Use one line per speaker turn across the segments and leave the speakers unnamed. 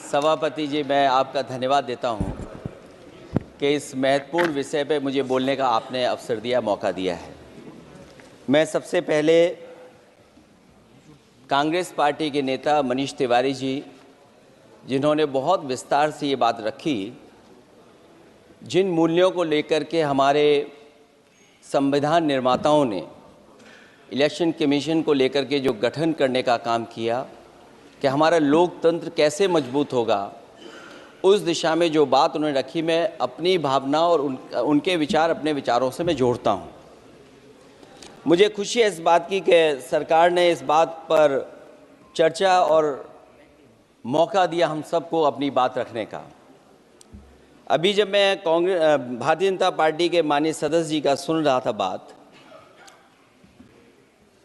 सभापति जी, मैं आपका धन्यवाद देता हूं कि इस महत्वपूर्ण विषय पे मुझे बोलने का आपने अवसर दिया, मौका दिया है। मैं सबसे पहले कांग्रेस पार्टी के नेता मनीष तिवारी जी, जिन्होंने बहुत विस्तार से ये बात रखी, जिन मूल्यों को लेकर के हमारे संविधान निर्माताओं ने इलेक्शन कमीशन को लेकर के जो गठन करने का काम किया कि हमारा लोकतंत्र कैसे मजबूत होगा, उस दिशा में जो बात उन्होंने रखी, मैं अपनी भावना और उनके विचार अपने विचारों से मैं जोड़ता हूं। मुझे खुशी है इस बात की कि सरकार ने इस बात पर चर्चा और मौका दिया हम सबको अपनी बात रखने का। अभी जब मैं भारतीय जनता पार्टी के माननीय सदस्य जी का सुन रहा था बात,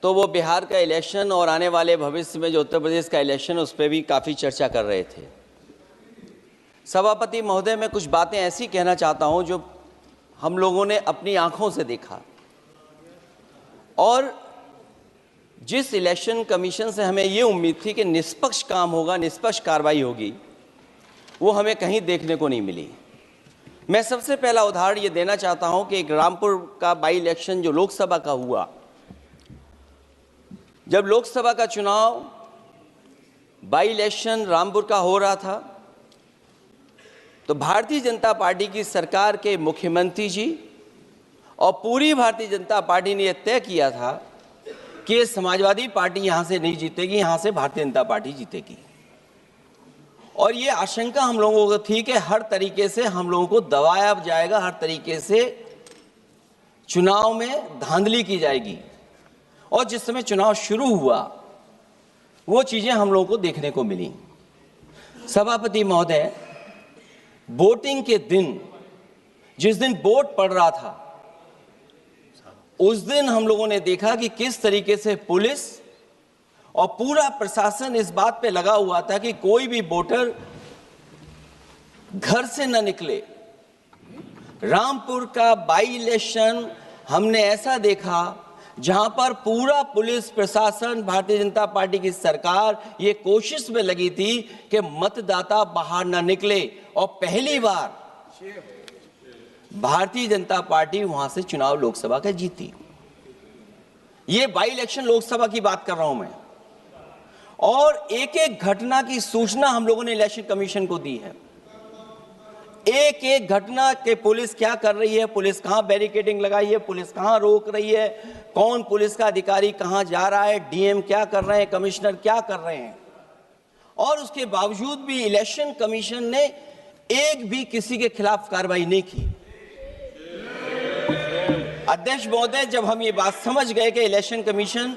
तो वो बिहार का इलेक्शन और आने वाले भविष्य में जो उत्तर प्रदेश का इलेक्शन उस पर भी काफ़ी चर्चा कर रहे थे। सभापति महोदय, मैं कुछ बातें ऐसी कहना चाहता हूं जो हम लोगों ने अपनी आंखों से देखा, और जिस इलेक्शन कमीशन से हमें ये उम्मीद थी कि निष्पक्ष काम होगा, निष्पक्ष कार्रवाई होगी, वो हमें कहीं देखने को नहीं मिली। मैं सबसे पहला उदाहरण ये देना चाहता हूं कि एक रामपुर का बाई इलेक्शन जो लोकसभा का हुआ, जब लोकसभा का चुनाव बाई इलेक्शन रामपुर का हो रहा था, तो भारतीय जनता पार्टी की सरकार के मुख्यमंत्री जी और पूरी भारतीय जनता पार्टी ने यह तय किया था कि समाजवादी पार्टी यहां से नहीं जीतेगी, यहां से भारतीय जनता पार्टी जीतेगी। और ये आशंका हम लोगों को थी कि हर तरीके से हम लोगों को दबाया जाएगा, हर तरीके से चुनाव में धांधली की जाएगी। और जिस समय चुनाव शुरू हुआ, वो चीजें हम लोगों को देखने को मिली। सभापति महोदय, वोटिंग के दिन, जिस दिन वोट पड़ रहा था, उस दिन हम लोगों ने देखा कि किस तरीके से पुलिस और पूरा प्रशासन इस बात पे लगा हुआ था कि कोई भी वोटर घर से न निकले। रामपुर का बाई इलेक्शन हमने ऐसा देखा जहां पर पूरा पुलिस प्रशासन, भारतीय जनता पार्टी की सरकार ये कोशिश में लगी थी कि मतदाता बाहर ना निकले, और पहली बार भारतीय जनता पार्टी वहां से चुनाव लोकसभा का जीती। ये बाई इलेक्शन लोकसभा की बात कर रहा हूं मैं। और एक एक घटना की सूचना हम लोगों ने इलेक्शन कमीशन को दी है। एक एक घटना के पुलिस क्या कर रही है, पुलिस कहां बैरिकेडिंग लगाई है, पुलिस कहां रोक रही है, कौन पुलिस का अधिकारी कहां जा रहा है, डीएम क्या कर रहे हैं, कमिश्नर क्या कर रहे हैं। और उसके बावजूद भी इलेक्शन कमीशन ने एक भी किसी के खिलाफ कार्रवाई नहीं की। अध्यक्ष महोदय, जब हम ये बात समझ गए कि इलेक्शन कमीशन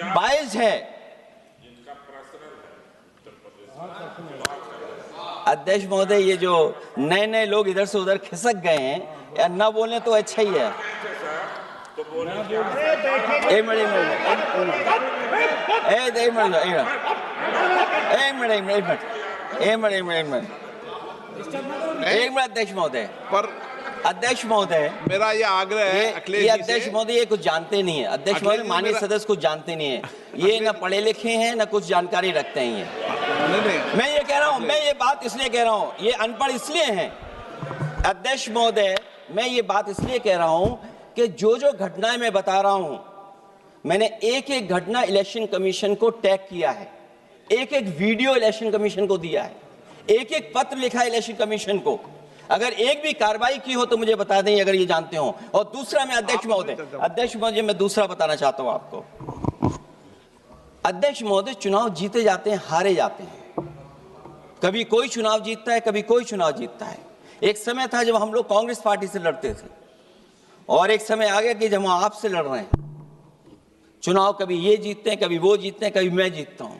बायस्ड है, अध्यक्ष महोदय, ये जो नए नए लोग इधर से उधर खिसक गए हैं, या ना बोले तो अच्छा ही है। एक मिनट अध्यक्ष महोदय, पर अध्यक्ष महोदय, मेरा ये आग्रह है, ये अध्यक्ष महोदय ये कुछ जानते नहीं है। अध्यक्ष महोदय, माननीय सदस्य कुछ जानते नहीं है, ये ना पढ़े लिखे हैं ना कुछ जानकारी रखते हैं। ये मैं ये कह रहा हूं, मैं ये बात इसलिए कह रहा हूं, ये अनपढ़ इसलिए हैं। अध्यक्ष महोदय, मैं ये बात इसलिए कह रहा हूं कि जो जो घटनाएं मैं बता रहा हूं, मैंने एक एक घटना इलेक्शन कमीशन को टैग किया है, एक एक वीडियो इलेक्शन कमीशन को दिया है, एक एक पत्र लिखा है इलेक्शन कमीशन को। अगर एक भी कार्रवाई की हो तो मुझे बता दें, अगर ये जानते हो। और दूसरा, मैं अध्यक्ष महोदय, मैं दूसरा बताना चाहता हूं आपको। अध्यक्ष महोदय, चुनाव जीते जाते हैं, हारे जाते हैं। कभी कोई चुनाव जीतता है, कभी कोई चुनाव जीतता है। एक समय था जब हम लोग कांग्रेस पार्टी से लड़ते थे, और एक समय आ गया कि जब हम आपसे लड़ रहे हैं। चुनाव कभी ये जीतते हैं, कभी वो जीतते हैं, कभी मैं जीतता हूं।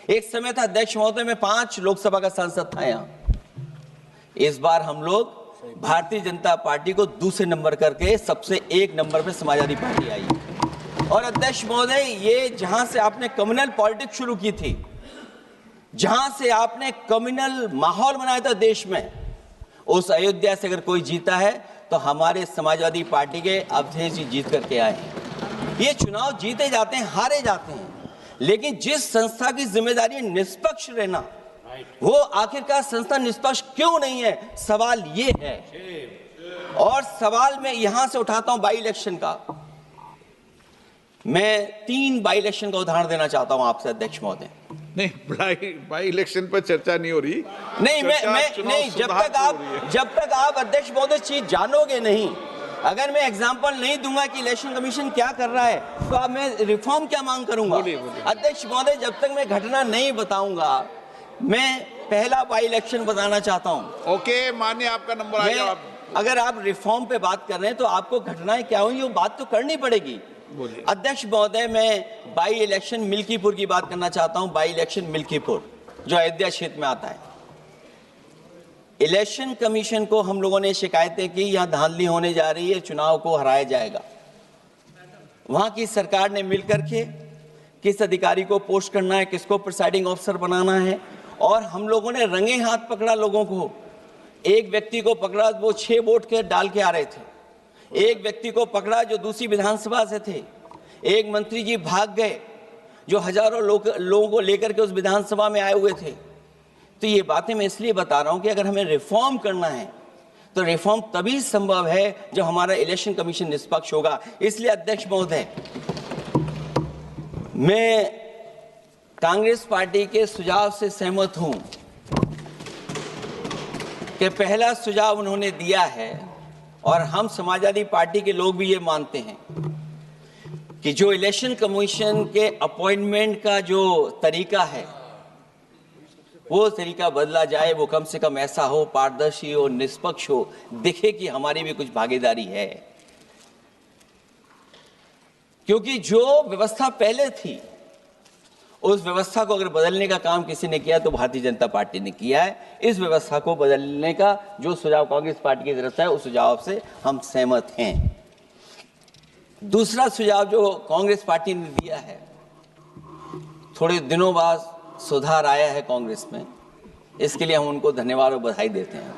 एक समय था अध्यक्ष महोदय, मैं 5 लोकसभा का सांसद था यहां। इस बार हम लोग भारतीय जनता पार्टी को दूसरे नंबर करके सबसे 1 नंबर पे समाजवादी पार्टी आई। और अध्यक्ष महोदय, ये जहां से आपने कम्युनल पॉलिटिक्स शुरू की थी, जहां से आपने कम्युनल माहौल बनाया था देश में, उस अयोध्या से अगर कोई जीता है तो हमारे समाजवादी पार्टी के अवधेश जी जीत करके आए हैं। ये चुनाव जीते जाते हैं, हारे जाते हैं, लेकिन जिस संस्था की जिम्मेदारी निष्पक्ष रहना, वो आखिरकार संस्था निष्पक्ष क्यों नहीं है, सवाल ये है। और सवाल मैं यहां से उठाता हूं बाई इलेक्शन का। मैं 3 बाई इलेक्शन का उदाहरण देना चाहता हूं आपसे अध्यक्ष महोदय।
नहीं, बाई इलेक्शन पर चर्चा नहीं हो रही।
नहीं, मैं नहीं, जब तक आप अध्यक्ष महोदय चीज जानोगे नहीं, अगर मैं एग्जांपल नहीं दूंगा कि इलेक्शन कमीशन क्या कर रहा है, तो अब मैं रिफॉर्म क्या मांग करूंगा। अध्यक्ष महोदय, जब तक मैं घटना नहीं बताऊंगा, मैं पहला बाई इलेक्शन बताना चाहता हूं।
ओके, मानिए आपका नंबर आएगा।
अगर आप रिफॉर्म पे बात कर रहे हैं तो आपको घटनाएं क्या हुई वो बात तो करनी पड़ेगी। अध्यक्ष महोदय, मैं बाई इलेक्शन मिल्कीपुर की बात करना चाहता हूं। बाई इलेक्शन मिल्कीपुर जो अयोध्या क्षेत्र में आता है। इलेक्शन कमीशन को हम लोगों ने शिकायतें की, यहां धांधली होने जा रही है, चुनाव को हराया जाएगा। वहां की सरकार ने मिलकर के किस अधिकारी को पोस्ट करना है, किसको प्रिसाइडिंग ऑफिसर बनाना है, और हम लोगों ने रंगे हाथ पकड़ा लोगों को। एक व्यक्ति को पकड़ा, वो 6 वोट के डाल के आ रहे थे। एक व्यक्ति को पकड़ा जो दूसरी विधानसभा से थे। एक मंत्री जी भाग गए जो हजारों लोगों को लेकर के उस विधानसभा में आए हुए थे। तो ये बातें मैं इसलिए बता रहा हूं कि अगर हमें रिफॉर्म करना है तो रिफॉर्म तभी संभव है जब हमारा इलेक्शन कमीशन निष्पक्ष होगा। इसलिए अध्यक्ष महोदय, मैं कांग्रेस पार्टी के सुझाव से सहमत हूं कि पहला सुझाव उन्होंने दिया है, और हम समाजवादी पार्टी के लोग भी ये मानते हैं कि जो इलेक्शन कमीशन के अपॉइंटमेंट का जो तरीका है वो तरीका बदला जाए। वो कम से कम ऐसा हो, पारदर्शी हो, निष्पक्ष हो, दिखे कि हमारी भी कुछ भागीदारी है। क्योंकि जो व्यवस्था पहले थी उस व्यवस्था को अगर बदलने का काम किसी ने किया तो भारतीय जनता पार्टी ने किया है। इस व्यवस्था को बदलने का जो सुझाव कांग्रेस पार्टी की तरफ से है उस सुझाव से हम सहमत हैं। दूसरा सुझाव जो कांग्रेस पार्टी ने दिया है, थोड़े दिनों बाद सुधार आया है कांग्रेस में, इसके लिए हम उनको धन्यवाद और बधाई देते हैं।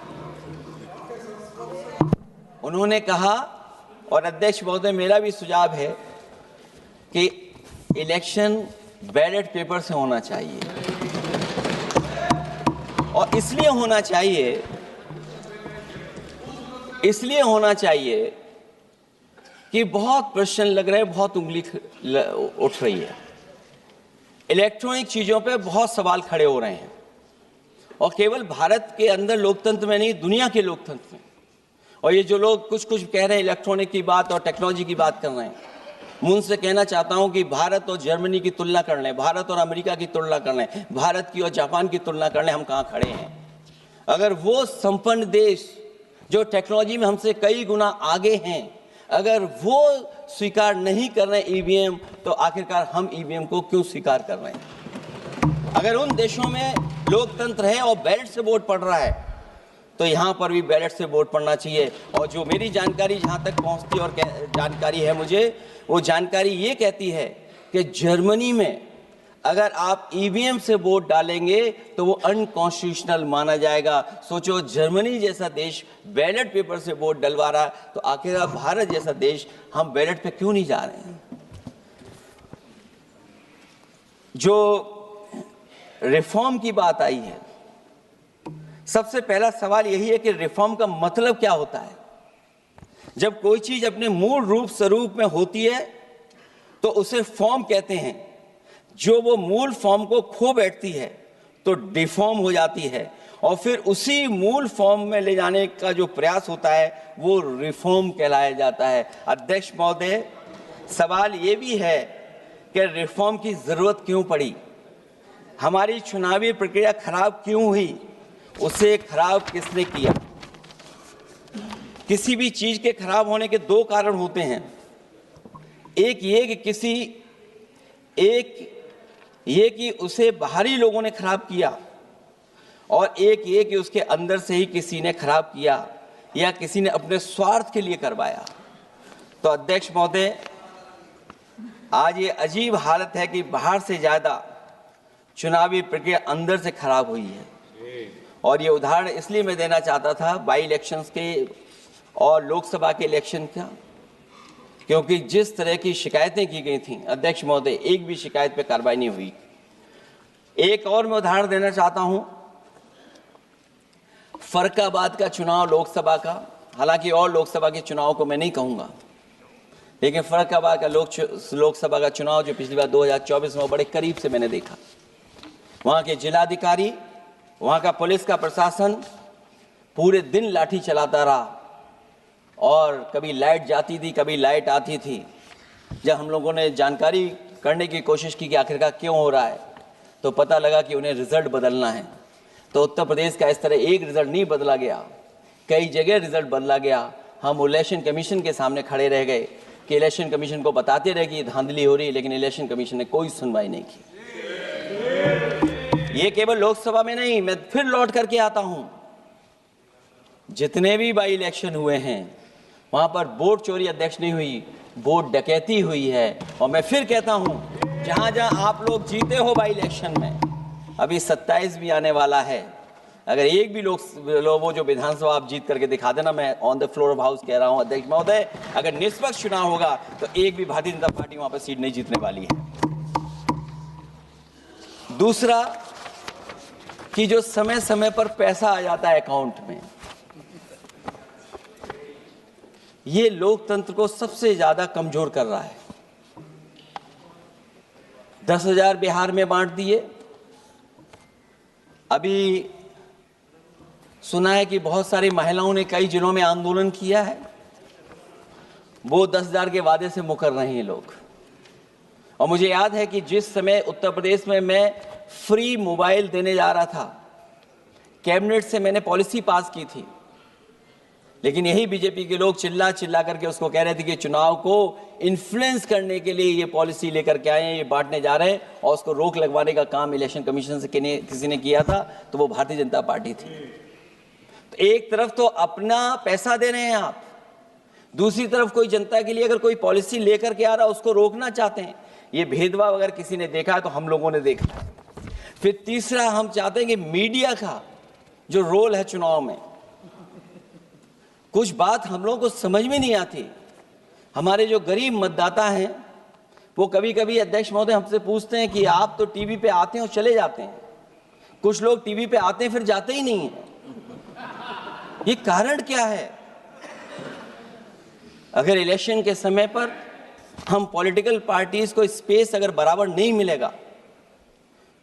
उन्होंने कहा, और अध्यक्ष महोदय मेरा भी सुझाव है कि इलेक्शन बैलेट पेपर से होना चाहिए। और इसलिए होना चाहिए कि बहुत प्रश्न लग रहे हैं, बहुत उंगली उठ रही है। इलेक्ट्रॉनिक चीजों पे बहुत सवाल खड़े हो रहे हैं, और केवल भारत के अंदर लोकतंत्र में नहीं, दुनिया के लोकतंत्र में। और ये जो लोग कुछ कह रहे हैं इलेक्ट्रॉनिक की बात और टेक्नोलॉजी की बात कर रहे हैं, मैं उनसे कहना चाहता हूं कि भारत और जर्मनी की तुलना कर लें, भारत और अमेरिका की तुलना कर लें, भारत की और जापान की तुलना कर लें, हम कहां खड़े हैं। अगर वो संपन्न देश जो टेक्नोलॉजी में हमसे कई गुना आगे हैं, अगर वो स्वीकार नहीं कर रहे ईवीएम, तो आखिरकार हम ईवीएम को क्यों स्वीकार कर रहे हैं। अगर उन देशों में लोकतंत्र है और बैलेट से वोट पड़ रहा है, तो यहाँ पर भी बैलेट से वोट पड़ना चाहिए। और जो मेरी जानकारी जहाँ तक पहुँचती और जानकारी है मुझे, वो जानकारी ये कहती है कि जर्मनी में अगर आप ईवीएम से वोट डालेंगे तो वो अनकॉन्स्टिट्यूशनल माना जाएगा। सोचो, जर्मनी जैसा देश बैलेट पेपर से वोट डलवा रहा है, तो आखिर भारत जैसा देश हम बैलेट पे क्यों नहीं जा रहे हैं। जो रिफॉर्म की बात आई है, सबसे पहला सवाल यही है कि रिफॉर्म का मतलब क्या होता है। जब कोई चीज अपने मूल रूप स्वरूप में होती है तो उसे फॉर्म कहते हैं। जो वो मूल फॉर्म को खो बैठती है तो डिफॉर्म हो जाती है, और फिर उसी मूल फॉर्म में ले जाने का जो प्रयास होता है वो रिफॉर्म कहलाया जाता है। अध्यक्ष महोदय, सवाल ये भी है कि रिफॉर्म की जरूरत क्यों पड़ी, हमारी चुनावी प्रक्रिया खराब क्यों हुई, उसे खराब किसने किया। किसी भी चीज के खराब होने के 2 कारण होते हैं। एक ये कि उसे बाहरी लोगों ने खराब किया, और एक ये कि उसके अंदर से ही किसी ने खराब किया या किसी ने अपने स्वार्थ के लिए करवाया। तो अध्यक्ष महोदय, आज ये अजीब हालत है कि बाहर से ज्यादा चुनावी प्रक्रिया अंदर से खराब हुई है। और ये उदाहरण इसलिए मैं देना चाहता था बाई इलेक्शंस के और लोकसभा के इलेक्शन का, क्योंकि जिस तरह की शिकायतें की गई थी अध्यक्ष महोदय, एक भी शिकायत पे कार्रवाई नहीं हुई। एक और मैं उदाहरण देना चाहता हूं फर्रुखाबाद का चुनाव लोकसभा का, हालांकि और लोकसभा के चुनाव को मैं नहीं कहूंगा, लेकिन फर्रुखाबाद का लोकसभा का चुनाव जो पिछली बार 2024 में बड़े करीब से मैंने देखा। वहां के जिलाधिकारी, वहां का पुलिस का प्रशासन पूरे दिन लाठी चलाता रहा और कभी लाइट जाती थी, कभी लाइट आती थी। जब हम लोगों ने जानकारी करने की कोशिश की कि आखिरकार क्यों हो रहा है, तो पता लगा कि उन्हें रिजल्ट बदलना है। तो उत्तर प्रदेश का इस तरह एक रिजल्ट नहीं बदला गया, कई जगह रिजल्ट बदला गया। हम इलेक्शन कमीशन के सामने खड़े रह गए कि इलेक्शन कमीशन को बताते रहे कि धांधली हो रही है, लेकिन इलेक्शन कमीशन ने कोई सुनवाई नहीं की। ये केवल लोकसभा में नहीं, मैं फिर लौट करके आता हूं, जितने भी बाई इलेक्शन हुए हैं वहां पर वोट चोरी अध्यक्ष नहीं हुई, वोट डकैती हुई है। और मैं फिर कहता हूं, जहां जहां आप लोग जीते हो बाई इलेक्शन में, अभी 27 भी आने वाला है, अगर एक भी लोग वो जो विधानसभा आप जीत करके दिखा देना, मैं on the floor of house कह रहा हूं अध्यक्ष महोदय, अगर निष्पक्ष चुनाव होगा तो एक भी भारतीय जनता पार्टी वहां पर सीट नहीं जीतने वाली है। दूसरा कि जो समय समय पर पैसा आ जाता है अकाउंट में, ये लोकतंत्र को सबसे ज्यादा कमजोर कर रहा है। 10,000 बिहार में बांट दिए। अभी सुना है कि बहुत सारी महिलाओं ने कई जिलों में आंदोलन किया है, वो 10,000 के वादे से मुकर रहे हैं लोग। और मुझे याद है कि जिस समय उत्तर प्रदेश में मैं फ्री मोबाइल देने जा रहा था, कैबिनेट से मैंने पॉलिसी पास की थी, लेकिन यही बीजेपी के लोग चिल्ला चिल्ला करके उसको कह रहे थे कि चुनाव को इन्फ्लुएंस करने के लिए ये पॉलिसी लेकर के आए हैं, ये बांटने जा रहे हैं, और उसको रोक लगवाने का काम इलेक्शन कमीशन से किसी ने किया था, तो वो भारतीय जनता पार्टी थी। तो एक तरफ तो अपना पैसा दे रहे हैं आप, दूसरी तरफ कोई जनता के लिए अगर कोई पॉलिसी लेकर के आ रहा है उसको रोकना चाहते हैं। ये भेदभाव अगर किसी ने देखा है तो हम लोगों ने देखा है। फिर तीसरा, हम चाहते हैं कि मीडिया का जो रोल है चुनाव में, कुछ बात हम लोगों को समझ में नहीं आती। हमारे जो गरीब मतदाता हैं वो कभी कभी अध्यक्ष महोदय हमसे पूछते हैं कि आप तो टीवी पे आते हैं और चले जाते हैं, कुछ लोग टीवी पे आते हैं फिर जाते ही नहीं हैं, ये कारण क्या है? अगर इलेक्शन के समय पर हम पॉलिटिकल पार्टीज को स्पेस अगर बराबर नहीं मिलेगा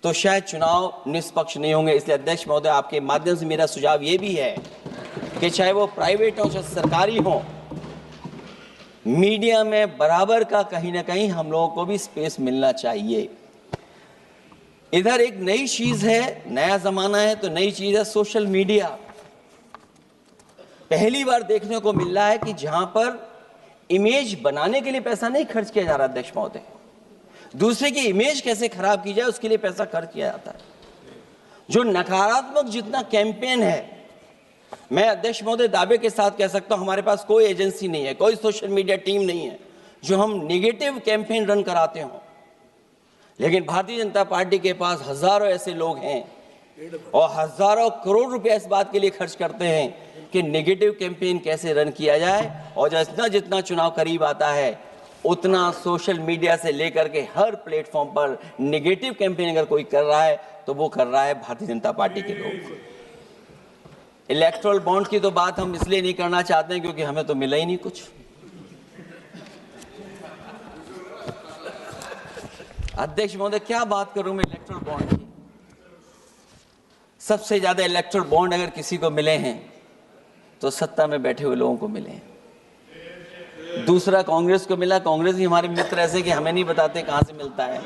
तो शायद चुनाव निष्पक्ष नहीं होंगे। इसलिए अध्यक्ष महोदय, आपके माध्यम से मेरा सुझाव ये भी है कि चाहे वो प्राइवेट हो चाहे सरकारी हो, मीडिया में बराबर का कहीं ना कहीं हम लोगों को भी स्पेस मिलना चाहिए। इधर एक नई चीज है, नया जमाना है, तो नई चीज है सोशल मीडिया। पहली बार देखने को मिल रहा है कि जहां पर इमेज बनाने के लिए पैसा नहीं खर्च किया जा रहा अध्यक्ष महोदय, दूसरे की इमेज कैसे खराब की जाए उसके लिए पैसा खर्च किया जाता है। जो नकारात्मक जितना कैंपेन है, मैं अध्यक्ष महोदय दावे के साथ कह सकता हूं, हमारे पास कोई एजेंसी नहीं है, कोई सोशल मीडिया टीम नहीं है जो हम नेगेटिव कैंपेन रन कराते हो, लेकिन भारतीय जनता पार्टी के पास हजारों ऐसे लोग हैं और हजारों करोड़ रुपए इस बात के लिए खर्च करते हैं कि नेगेटिव कैंपेन कैसे रन किया जाए। और जितना जितना चुनाव करीब आता है उतना सोशल मीडिया से लेकर के हर प्लेटफॉर्म पर नेगेटिव कैंपेन अगर कोई कर रहा है तो वो कर रहा है भारतीय जनता पार्टी के लोग। इलेक्टोरल बॉन्ड की तो बात हम इसलिए नहीं करना चाहते हैं क्योंकि हमें तो मिला ही नहीं कुछ। अध्यक्ष महोदय, क्या बात करूं मैं इलेक्टोरल बॉन्ड की? सबसे ज्यादा इलेक्टोरल बॉन्ड अगर किसी को मिले हैं तो सत्ता में बैठे हुए लोगों को मिले हैं। दूसरा कांग्रेस को मिला, कांग्रेस ही हमारे मित्र ऐसे कि हमें नहीं बताते कहां से मिलता है।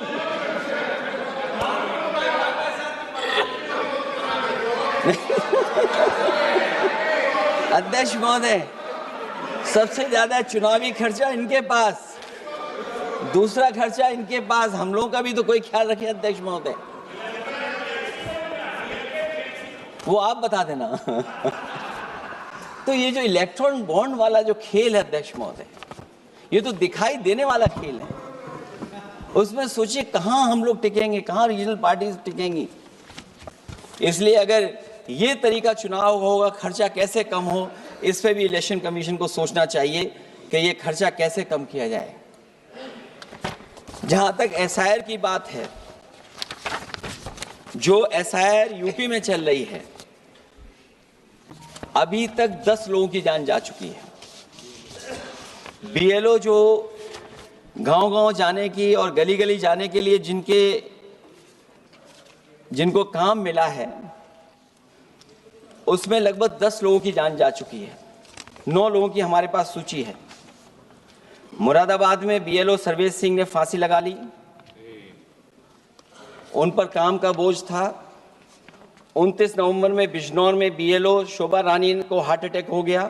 अध्यक्ष महोदय, सबसे ज्यादा चुनावी खर्चा इनके पास, दूसरा खर्चा इनके पास, हम लोगों का भी तो कोई ख्याल रखे अध्यक्ष महोदय, वो आप बता देना। तो ये जो इलेक्ट्रॉन बॉन्ड वाला जो खेल है अध्यक्ष महोदय, ये तो दिखाई देने वाला खेल है। उसमें सोचिए कहां हम लोग टिकेंगे, कहां रीजनल पार्टीज टिकेंगी। इसलिए अगर ये तरीका चुनाव होगा, खर्चा कैसे कम हो, इस पे भी इलेक्शन कमीशन को सोचना चाहिए कि ये खर्चा कैसे कम किया जाए। जहां तक एसआईआर की बात है, जो एसआईआर यूपी में चल रही है, अभी तक 10 लोगों की जान जा चुकी है। बीएलओ जो गांव-गांव जाने की और गली-गली जाने के लिए जिनको काम मिला है, उसमें लगभग 10 लोगों की जान जा चुकी है। 9 लोगों की हमारे पास सूची है। मुरादाबाद में बीएलओ सर्वेश सिंह ने फांसी लगा ली। उन पर काम का बोझ था। 29 नवंबर में बिजनौर में बीएलओ शोभा रानी को हार्ट अटैक हो गया।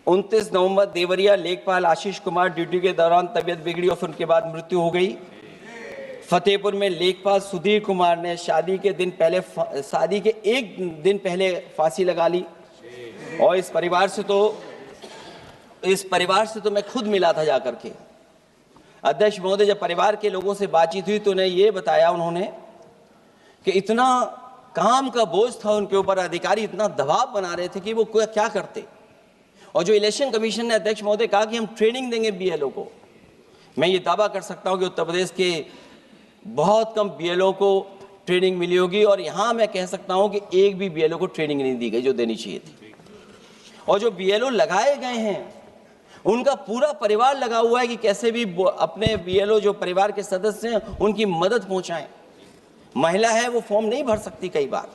29 नवंबर देवरिया लेखपाल आशीष कुमार ड्यूटी के दौरान तबीयत बिगड़ी और फिर उनके बाद मृत्यु हो गई। फतेहपुर में लेखपाल सुधीर कुमार ने शादी के एक दिन पहले फांसी लगा ली। और इस परिवार से तो मैं खुद मिला था जाकर के। अध्यक्ष महोदय, जब परिवार के लोगों से बातचीत हुई तो उन्हें ये बताया उन्होंने कि इतना काम का बोझ था उनके ऊपर, अधिकारी इतना दबाव बना रहे थे कि वो क्या करते। और जो इलेक्शन कमीशन ने अध्यक्ष महोदय कहा कि हम ट्रेनिंग देंगे बीएलओ को, मैं ये दावा कर सकता हूं कि उत्तर प्रदेश के बहुत कम बीएलओ को ट्रेनिंग मिली होगी। और यहां मैं कह सकता हूं कि एक भी बीएलओ को ट्रेनिंग नहीं दी गई जो देनी चाहिए थी। और जो बीएलओ लगाए गए हैं उनका पूरा परिवार लगा हुआ है कि कैसे भी अपने बीएलओ जो परिवार के सदस्य हैं उनकी मदद पहुंचाएं। महिला है वो फॉर्म नहीं भर सकती, कई बार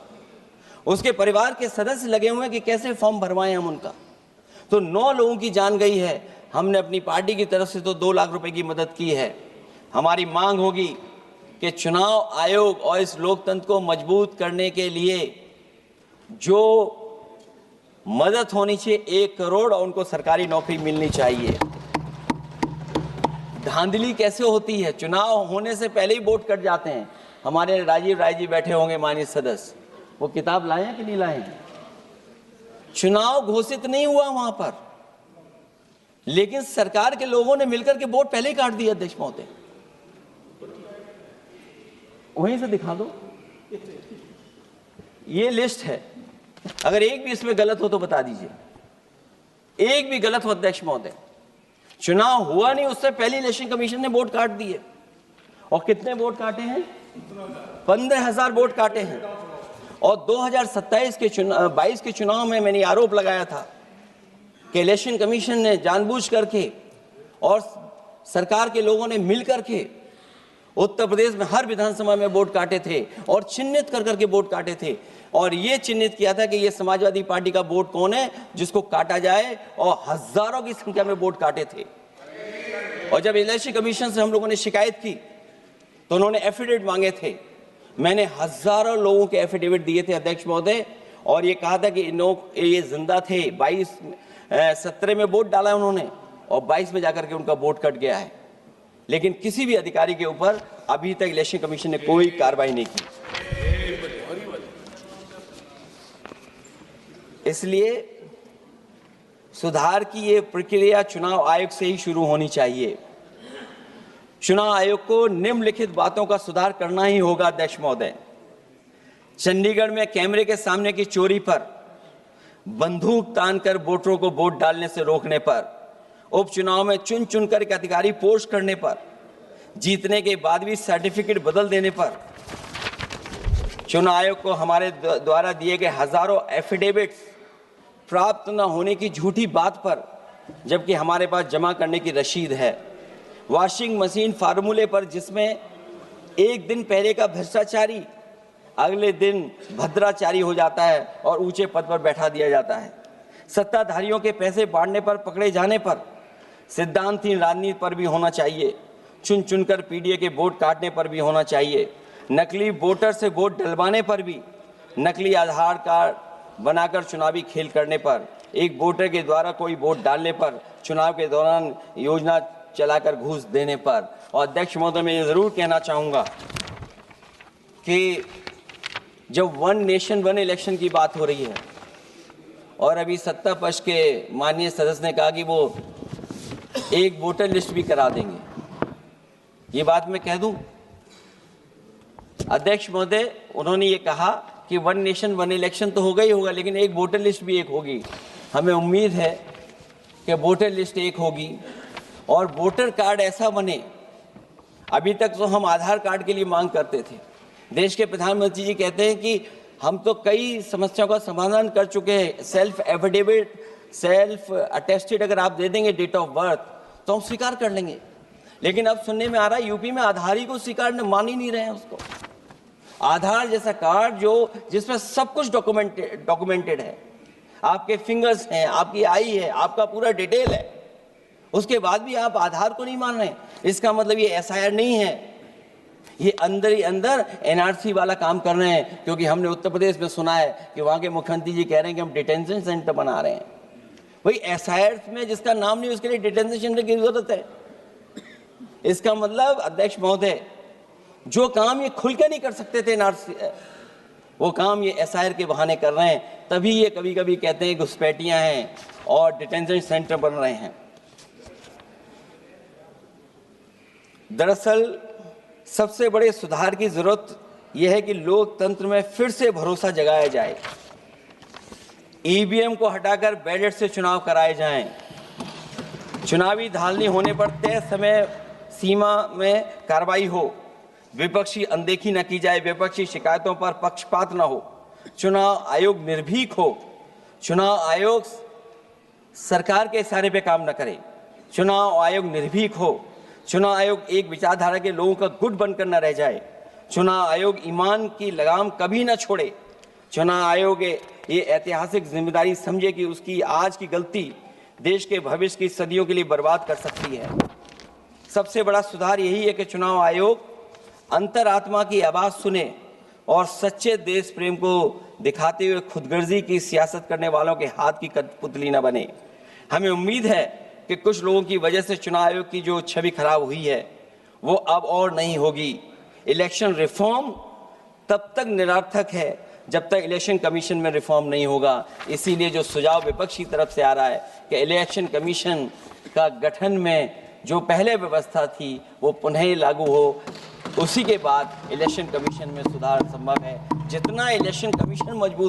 उसके परिवार के सदस्य लगे हुए हैं कि कैसे फॉर्म भरवाएं हम उनका। तो 9 लोगों की जान गई है। हमने अपनी पार्टी की तरफ से तो 2 लाख रुपए की मदद की है। हमारी मांग होगी कि चुनाव आयोग और इस लोकतंत्र को मजबूत करने के लिए जो मदद होनी चाहिए 1 करोड़, और उनको सरकारी नौकरी मिलनी चाहिए। धांधली कैसे होती है, चुनाव होने से पहले ही वोट कट जाते हैं। हमारे राजीव राय जी बैठे होंगे माननीय सदस्य, वो किताब लाए हैं कि नहीं लाए हैं? चुनाव घोषित नहीं हुआ वहां पर, लेकिन सरकार के लोगों ने मिलकर के वोट पहले ही काट दिया। अध्यक्ष महोदय, वहीं से दिखा दो, ये लिस्ट है। अगर एक भी इसमें गलत हो तो बता दीजिए, एक भी गलत हो अध्यक्ष महोदय। चुनाव हुआ नहीं उससे पहले इलेक्शन कमीशन ने वोट काट दिए। और कितने वोट काटे हैं? 15,000 वोट काटे हैं। और 2027 के 22 के चुनाव में मैंने आरोप लगाया था कि इलेक्शन कमीशन ने जानबूझ करके और सरकार के लोगों ने मिल करके उत्तर प्रदेश में हर विधानसभा में वोट काटे थे और चिन्हित कर करके वोट काटे थे। और ये चिन्हित किया था कि ये समाजवादी पार्टी का वोट कौन है जिसको काटा जाए, और हजारों की संख्या में वोट काटे थे। और जब इलेक्शन कमीशन से हम लोगों ने शिकायत की तो उन्होंने एफिडेविट मांगे थे। मैंने हजारों लोगों के एफिडेविट दिए थे अध्यक्ष महोदय, और ये कहा था कि ये जिंदा थे। 17 में वोट डाला उन्होंने और 22 में जाकर के उनका वोट कट गया है। लेकिन किसी भी अधिकारी के ऊपर अभी तक इलेक्शन कमीशन ने कोई कार्रवाई नहीं की। इसलिए सुधार की ये प्रक्रिया चुनाव आयोग से ही शुरू होनी चाहिए। चुनाव आयोग को निम्नलिखित बातों का सुधार करना ही होगा अध्यक्ष महोदय। चंडीगढ़ में कैमरे के सामने की चोरी पर, बंदूक तानकर वोटरों को वोट डालने से रोकने पर, उपचुनाव में चुन चुनकर के अधिकारी पोस्ट करने पर, जीतने के बाद भी सर्टिफिकेट बदल देने पर, चुनाव आयोग को हमारे द्वारा दिए गए हजारों एफिडेविट्स प्राप्त न होने की झूठी बात पर, जबकि हमारे पास जमा करने की रसीद है, वॉशिंग मशीन फार्मूले पर जिसमें एक दिन पहले का भ्रष्टाचारी अगले दिन भद्राचारी हो जाता है और ऊंचे पद पर बैठा दिया जाता है, सत्ताधारियों के पैसे बांटने पर पकड़े जाने पर, सिद्धांतहीन राजनीति पर भी होना चाहिए, चुन चुनकर पीडीए के वोट काटने पर भी होना चाहिए, नकली वोटर से वोट डलवाने पर भी, नकली आधार कार्ड बनाकर चुनावी खेल करने पर, एक वोटर के द्वारा कोई वोट डालने पर, चुनाव के दौरान योजना चलाकर घूस देने पर। और अध्यक्ष महोदय, मैं ये जरूर कहना चाहूंगा कि जब 1 नेशन 1 इलेक्शन की बात हो रही है और अभी सत्ता पक्ष के माननीय सदस्य ने कहा कि वो एक वोटर लिस्ट भी करा देंगे, ये बात मैं कह दूं अध्यक्ष महोदय, उन्होंने ये कहा कि 1 नेशन 1 इलेक्शन तो होगा ही होगा, लेकिन एक वोटर लिस्ट भी एक होगी। हमें उम्मीद है कि वोटर लिस्ट एक होगी और वोटर कार्ड ऐसा बने। अभी तक तो हम आधार कार्ड के लिए मांग करते थे। देश के प्रधानमंत्री जी कहते हैं कि हम तो कई समस्याओं का समाधान कर चुके हैं। सेल्फ एफिडेविट, सेल्फ अटेस्टेड अगर आप दे देंगे डेट ऑफ बर्थ तो हम स्वीकार कर लेंगे। लेकिन अब सुनने में आ रहा है यूपी में आधार ही को स्वीकार मान ही नहीं रहे हैं उसको। आधार जैसा कार्ड जो जिसमें सब कुछ डॉक्यूमेंटेड है, आपके फिंगर्स हैं, आपकी आई है, आपका पूरा डिटेल है, उसके बाद भी आप आधार को नहीं मान रहे। इसका मतलब ये एसआईआर नहीं है, ये अंदर ही अंदर एनआरसी वाला काम कर रहे हैं। क्योंकि हमने उत्तर प्रदेश में सुना है कि वहां के मुख्यमंत्री जी कह रहे हैं कि हम डिटेंशन सेंटर बना रहे हैं। वही एसआईआर में जिसका नाम नहीं उसके लिए डिटेंशन सेंटर की जरूरत है। इसका मतलब अध्यक्ष महोदय, जो काम ये खुल के नहीं कर सकते थे एनआरसी, वो काम ये एसआईआर के बहाने कर रहे हैं। तभी ये कभी कभी कहते हैं घुसपैठियां हैं और डिटेंशन सेंटर बन रहे हैं। दरअसल सबसे बड़े सुधार की जरूरत यह है कि लोकतंत्र में फिर से भरोसा जगाया जाए। ईवीएम को हटाकर बैलेट से चुनाव कराए जाएं। चुनावी धांधली होने पर तय समय सीमा में कार्रवाई हो। विपक्षी अनदेखी न की जाए, विपक्षी शिकायतों पर पक्षपात न हो। चुनाव आयोग निर्भीक हो। चुनाव आयोग सरकार के इशारे पे काम न करे। चुनाव आयोग निर्भीक हो। चुनाव आयोग एक विचारधारा के लोगों का गुट बनकर न रह जाए। चुनाव आयोग ईमान की लगाम कभी न छोड़े। चुनाव आयोग ये ऐतिहासिक जिम्मेदारी समझे कि उसकी आज की गलती देश के भविष्य की सदियों के लिए बर्बाद कर सकती है। सबसे बड़ा सुधार यही है कि चुनाव आयोग अंतरात्मा की आवाज सुने और सच्चे देश प्रेम को दिखाते हुए खुदगर्जी की सियासत करने वालों के हाथ की कठपुतली न बने। हमें उम्मीद है कि कुछ लोगों की वजह से चुनाव आयोग की जो छवि खराब हुई है वो अब और नहीं होगी। इलेक्शन रिफॉर्म तब तक निरर्थक है जब तक इलेक्शन कमीशन में रिफॉर्म नहीं होगा। इसीलिए जो सुझाव विपक्ष की तरफ से आ रहा है कि इलेक्शन कमीशन का गठन में जो पहले व्यवस्था थी वो पुनः लागू हो, उसी के बाद इलेक्शन कमीशन में सुधार संभव है। जितना इलेक्शन कमीशन मजबूत